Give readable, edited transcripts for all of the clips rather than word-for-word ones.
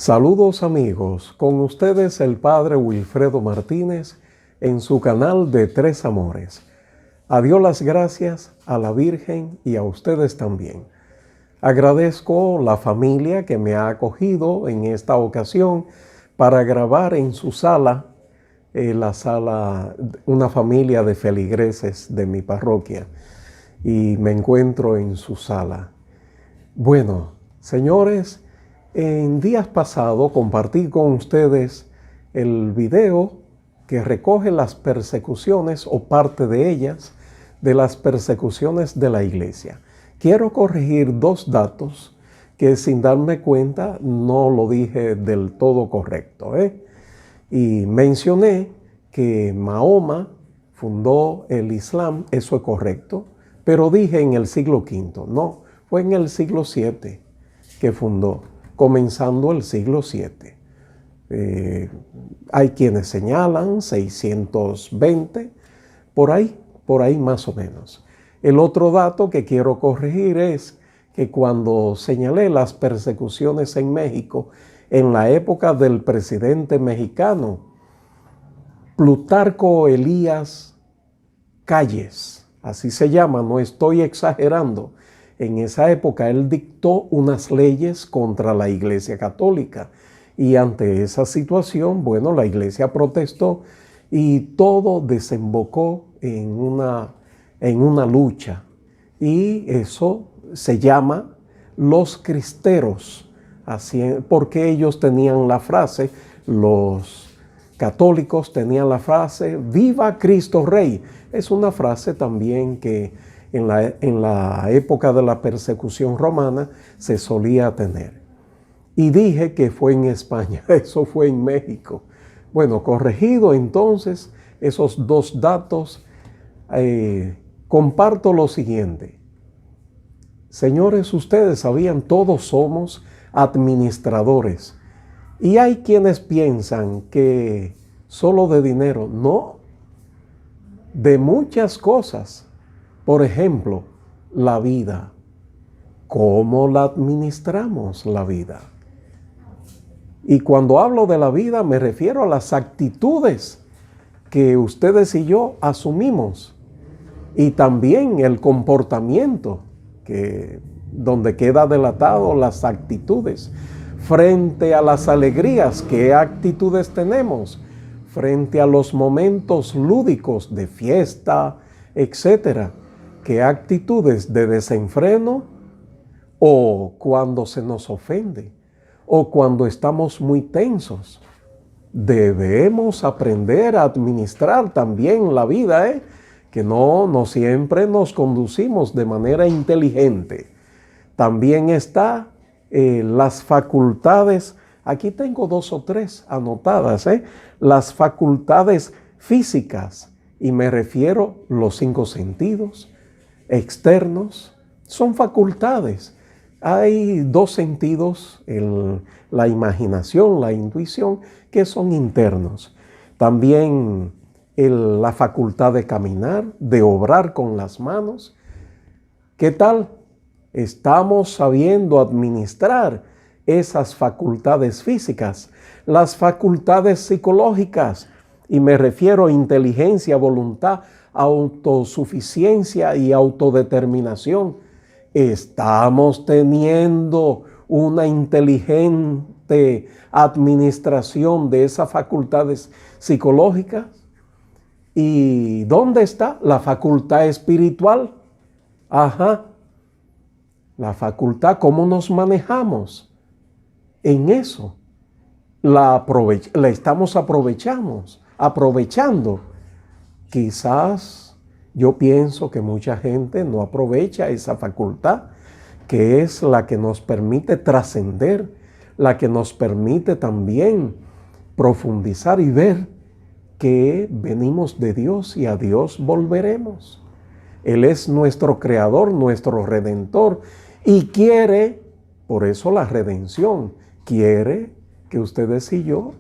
Saludos amigos, con ustedes el Padre Wilfredo Martínez en su canal de Tres Amores. A Dios las gracias, a la Virgen y a ustedes también. Agradezco la familia que me ha acogido en esta ocasión para grabar en su sala, la sala, una familia de feligreses de mi parroquia, y me encuentro en su sala. Bueno, señores, en días pasados compartí con ustedes el video que recoge las persecuciones o parte de ellas de las persecuciones de la iglesia. Quiero corregir dos datos que sin darme cuenta no lo dije del todo correcto. Y mencioné que Mahoma fundó el Islam, eso es correcto, pero dije en el siglo V, no, fue en el siglo VII que fundó, comenzando el siglo VII. Hay quienes señalan 620, por ahí más o menos. El otro dato que quiero corregir es que cuando señalé las persecuciones en México, en la época del presidente mexicano, Plutarco Elías Calles, así se llama, no estoy exagerando. En esa época él dictó unas leyes contra la Iglesia Católica y ante esa situación, bueno, la Iglesia protestó y todo desembocó en una lucha, y eso se llama los cristeros, así, porque ellos tenían la frase, los católicos tenían la frase ¡Viva Cristo Rey! Es una frase también que en la época de la persecución romana se solía tener. Y dije que fue en España, eso fue en México. Bueno, corregido entonces esos dos datos, comparto lo siguiente. Señores, ustedes sabían, todos somos administradores. Y hay quienes piensan que solo de dinero, no, de muchas cosas. Por ejemplo, la vida. ¿Cómo la administramos la vida? Y cuando hablo de la vida me refiero a las actitudes que ustedes y yo asumimos. Y también el comportamiento, donde queda delatado las actitudes. Frente a las alegrías, ¿qué actitudes tenemos? Frente a los momentos lúdicos de fiesta, etcétera. ¿Qué actitudes de desenfreno? O cuando se nos ofende, o cuando estamos muy tensos. Debemos aprender a administrar también la vida, que no siempre nos conducimos de manera inteligente. También está las facultades, aquí tengo 2 o 3 anotadas, las facultades físicas, y me refiero a los 5 sentidos externos, son facultades. Hay 2 sentidos, la imaginación, la intuición, que son internos. También la facultad de caminar, de obrar con las manos. ¿Qué tal? Estamos sabiendo administrar esas facultades físicas, las facultades psicológicas, y me refiero a inteligencia, voluntad, autosuficiencia y autodeterminación. Estamos teniendo una inteligente administración de esas facultades psicológicas. ¿Y dónde está la facultad espiritual? La facultad, ¿cómo nos manejamos? En eso la estamos aprovechando. Quizás yo pienso que mucha gente no aprovecha esa facultad, que es la que nos permite trascender, la que nos permite también profundizar y ver que venimos de Dios y a Dios volveremos. Él es nuestro creador, nuestro redentor, y quiere, por eso la redención, quiere que ustedes y yo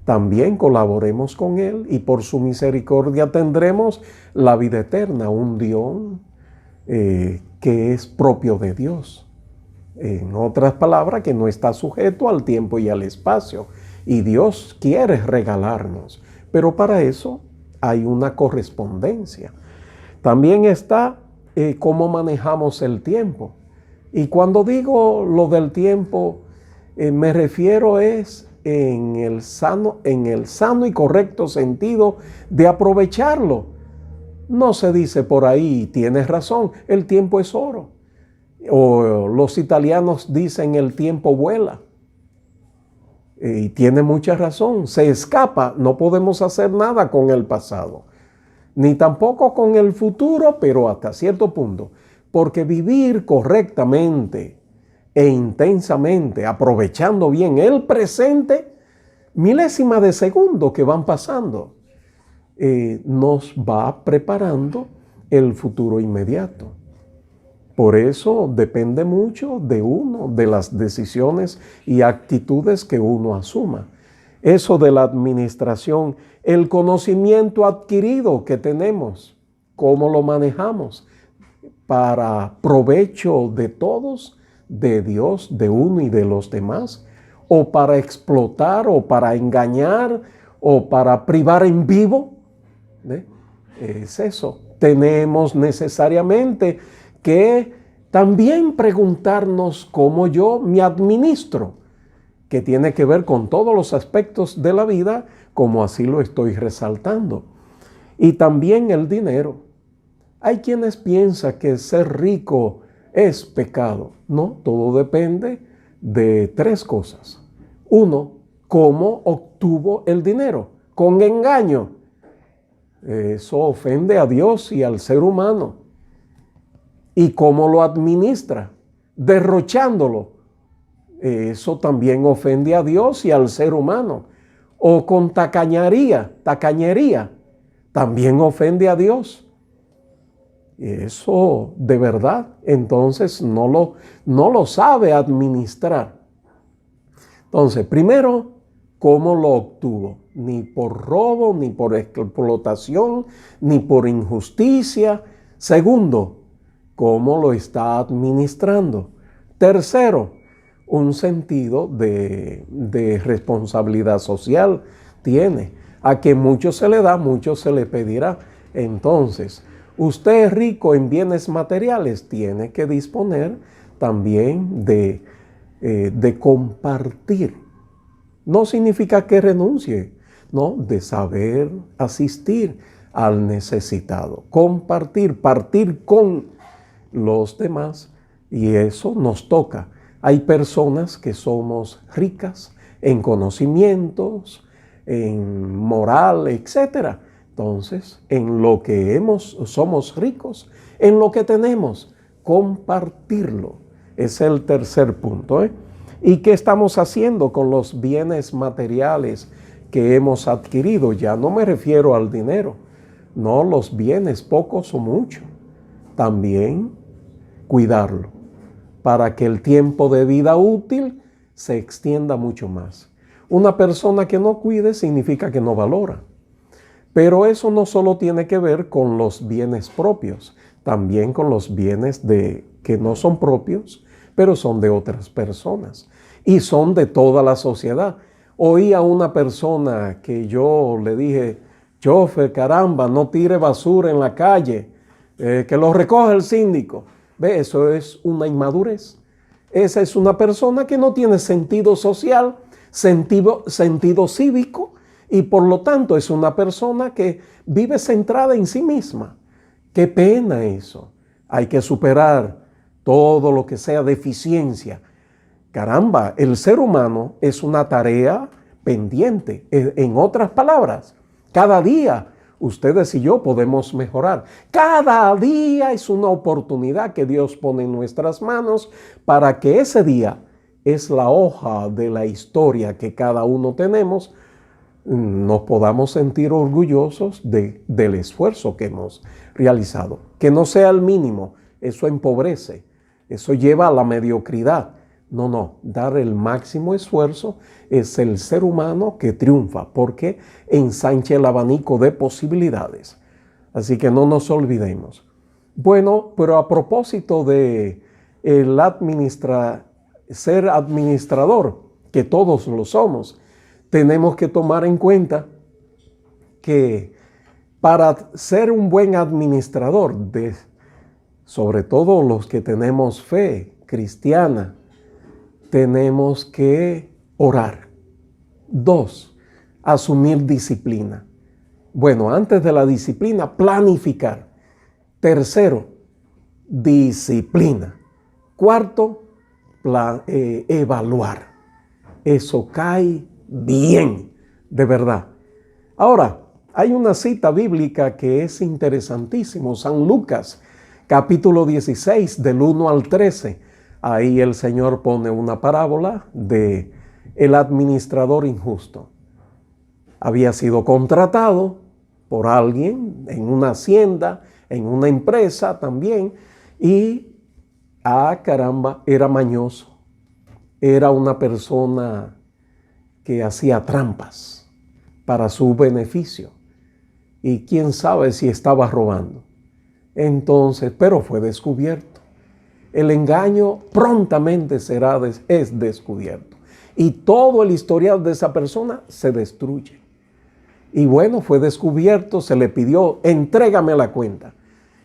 también colaboremos con Él, y por su misericordia tendremos la vida eterna, un don que es propio de Dios. En otras palabras, que no está sujeto al tiempo y al espacio. Y Dios quiere regalarnos, pero para eso hay una correspondencia. También está cómo manejamos el tiempo. Y cuando digo lo del tiempo, me refiero en el sano y correcto sentido de aprovecharlo. No se dice por ahí, tienes razón, el tiempo es oro. O los italianos dicen el tiempo vuela. Y tiene mucha razón, se escapa, no podemos hacer nada con el pasado, ni tampoco con el futuro, pero hasta cierto punto, porque vivir correctamente e intensamente, aprovechando bien el presente, milésimas de segundo que van pasando, nos va preparando el futuro inmediato. Por eso depende mucho de uno, de las decisiones y actitudes que uno asuma. Eso de la administración, el conocimiento adquirido que tenemos, cómo lo manejamos para provecho de todos, de Dios, de uno y de los demás, o para explotar, o para engañar, o para privar en vivo. Es eso. Tenemos necesariamente que también preguntarnos cómo yo me administro, que tiene que ver con todos los aspectos de la vida, como así lo estoy resaltando. Y también el dinero. Hay quienes piensan que ser rico es pecado. No, todo depende de tres cosas. Uno, cómo obtuvo el dinero, con engaño. Eso ofende a Dios y al ser humano. Y cómo lo administra, derrochándolo. Eso también ofende a Dios y al ser humano. O con tacañería, también ofende a Dios. Eso de verdad, entonces no lo sabe administrar. Entonces, primero, ¿cómo lo obtuvo? Ni por robo, ni por explotación, ni por injusticia. Segundo, ¿cómo lo está administrando? Tercero, un sentido de responsabilidad social tiene. A que mucho se le da, mucho se le pedirá. Entonces, usted es rico en bienes materiales, tiene que disponer también de compartir. No significa que renuncie, no, de saber asistir al necesitado, compartir, partir con los demás, y eso nos toca. Hay personas que somos ricas en conocimientos, en moral, etc. Entonces, en lo que somos ricos, en lo que tenemos, compartirlo. Es el tercer punto. ¿Y qué estamos haciendo con los bienes materiales que hemos adquirido? Ya no me refiero al dinero, no los bienes, pocos o muchos. También cuidarlo para que el tiempo de vida útil se extienda mucho más. Una persona que no cuide significa que no valora. Pero eso no solo tiene que ver con los bienes propios, también con los bienes que no son propios, pero son de otras personas y son de toda la sociedad. Oí a una persona que yo le dije, chofer, caramba, no tire basura en la calle, que lo recoja el síndico. ¿Ve? Eso es una inmadurez. Esa es una persona que no tiene sentido social, sentido cívico, y por lo tanto es una persona que vive centrada en sí misma. Qué pena eso. Hay que superar todo lo que sea deficiencia. Caramba, el ser humano es una tarea pendiente. En otras palabras, cada día ustedes y yo podemos mejorar. Cada día es una oportunidad que Dios pone en nuestras manos para que ese día es la hoja de la historia que cada uno tenemos, nos podamos sentir orgullosos del esfuerzo que hemos realizado. Que no sea el mínimo, eso empobrece, eso lleva a la mediocridad. No, dar el máximo esfuerzo es el ser humano que triunfa porque ensancha el abanico de posibilidades. Así que no nos olvidemos. Bueno, pero a propósito de ser administrador, que todos lo somos, tenemos que tomar en cuenta que para ser un buen administrador, sobre todo los que tenemos fe cristiana, tenemos que orar. 2, asumir disciplina. Bueno, antes de la disciplina, planificar. 3, disciplina. 4, evaluar. Eso cae bien, de verdad. Ahora, hay una cita bíblica que es interesantísimo. San Lucas, capítulo 16, del 1 al 13. Ahí el Señor pone una parábola de el administrador injusto. Había sido contratado por alguien en una hacienda, en una empresa también, y caramba, era mañoso. Era una persona que hacía trampas para su beneficio. Y quién sabe si estaba robando. Entonces, pero fue descubierto. El engaño prontamente es descubierto. Y todo el historial de esa persona se destruye. Y bueno, fue descubierto, se le pidió, entrégame la cuenta.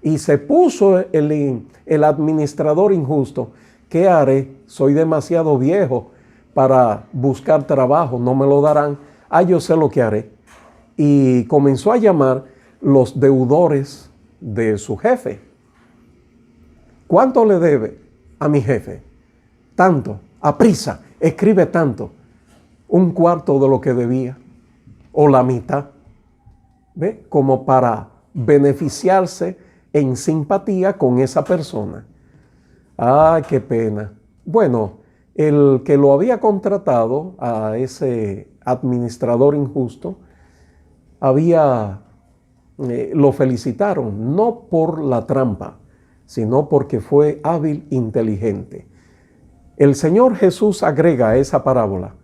Y se puso el administrador injusto. ¿Qué haré? Soy demasiado viejo para buscar trabajo, no me lo darán. Yo sé lo que haré. Y comenzó a llamar los deudores de su jefe. ¿Cuánto le debe a mi jefe? Tanto, a prisa, escribe tanto. 1/4 de lo que debía, o la mitad. ¿Ve? Como para beneficiarse en simpatía con esa persona. Qué pena. Bueno, el que lo había contratado a ese administrador injusto, lo felicitaron, no por la trampa, sino porque fue hábil, inteligente. El Señor Jesús agrega a esa parábola: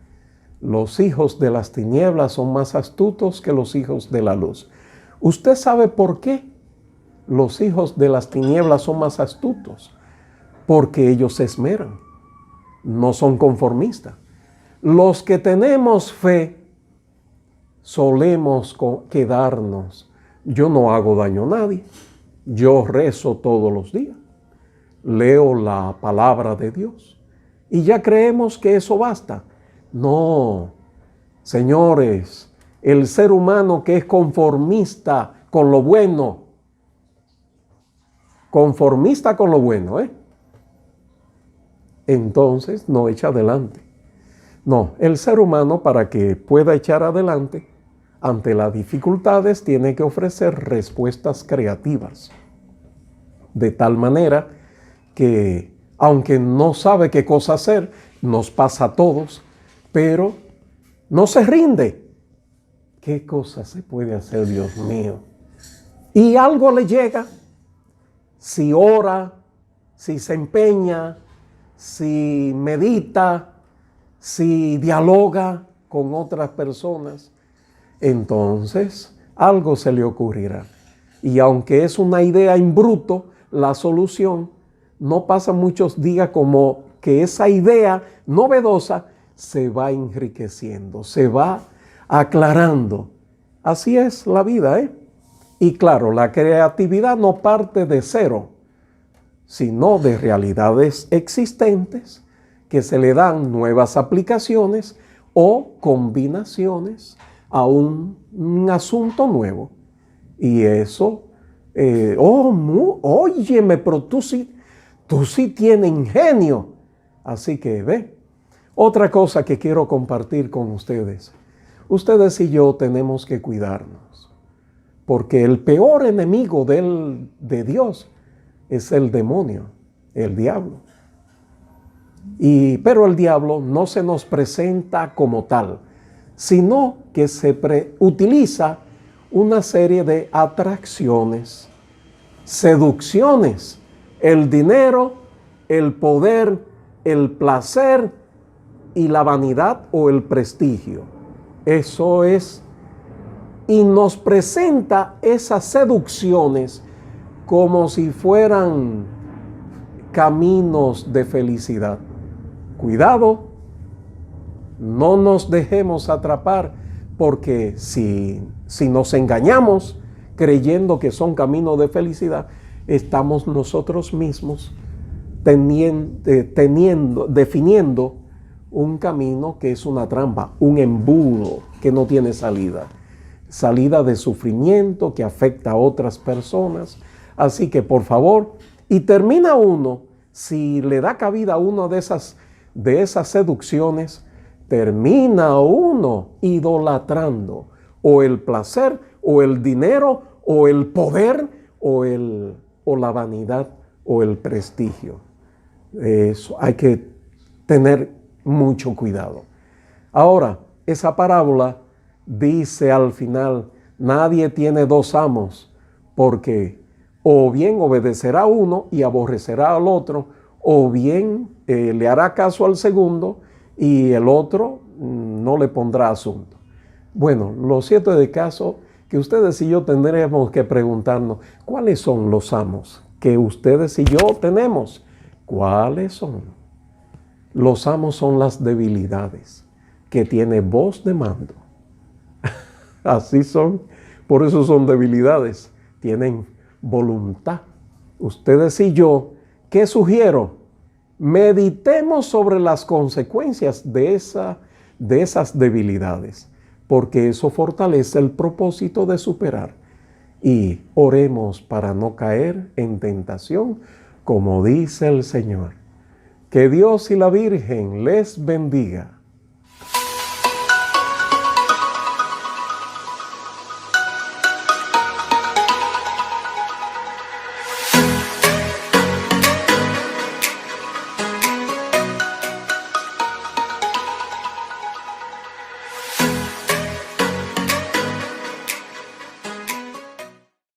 los hijos de las tinieblas son más astutos que los hijos de la luz. ¿Usted sabe por qué los hijos de las tinieblas son más astutos? Porque ellos se esmeran, no son conformistas. Los que tenemos fe solemos quedarnos. Yo no hago daño a nadie. Yo rezo todos los días. Leo la palabra de Dios. Y ya creemos que eso basta. No, señores, el ser humano que es conformista con lo bueno, entonces no echa adelante. No, el ser humano, para que pueda echar adelante ante las dificultades, tiene que ofrecer respuestas creativas. De tal manera que, aunque no sabe qué cosa hacer, nos pasa a todos, pero no se rinde. ¿Qué cosa se puede hacer, Dios mío? Y algo le llega. Si ora, si se empeña, si medita, si dialoga con otras personas, entonces algo se le ocurrirá. Y aunque es una idea en bruto, la solución, no pasa muchos días como que esa idea novedosa se va enriqueciendo, se va aclarando. Así es la vida, ¿eh? Y claro, la creatividad no parte de cero, sino de realidades existentes que se le dan nuevas aplicaciones o combinaciones a un asunto nuevo. Y eso, óyeme, pero tú sí tienes ingenio. Así que ve, otra cosa que quiero compartir con ustedes. Ustedes y yo tenemos que cuidarnos, porque el peor enemigo de Dios es el demonio, el diablo. Pero el diablo no se nos presenta como tal, sino que utiliza una serie de atracciones, seducciones, el dinero, el poder, el placer y la vanidad o el prestigio. Eso es, y nos presenta esas seducciones como si fueran caminos de felicidad, cuidado, no nos dejemos atrapar, porque si nos engañamos creyendo que son caminos de felicidad, estamos nosotros mismos definiendo un camino que es una trampa, un embudo que no tiene salida de sufrimiento que afecta a otras personas. Así que por favor, y termina uno, si le da cabida a una de esas seducciones, termina uno idolatrando o el placer o el dinero o el poder o la vanidad o el prestigio. Eso hay que tener mucho cuidado. Ahora, esa parábola dice al final, nadie tiene dos amos, porque o bien obedecerá a uno y aborrecerá al otro, o bien le hará caso al segundo y el otro no le pondrá asunto. Bueno, lo cierto es de caso que ustedes y yo tendremos que preguntarnos, ¿cuáles son los amos que ustedes y yo tenemos? ¿Cuáles son? Los amos son las debilidades que tiene voz de mando. Así son, por eso son debilidades, tienen voluntad. Ustedes y yo, ¿qué sugiero? Meditemos sobre las consecuencias de esas debilidades, porque eso fortalece el propósito de superar. Y oremos para no caer en tentación, como dice el Señor. Que Dios y la Virgen les bendiga.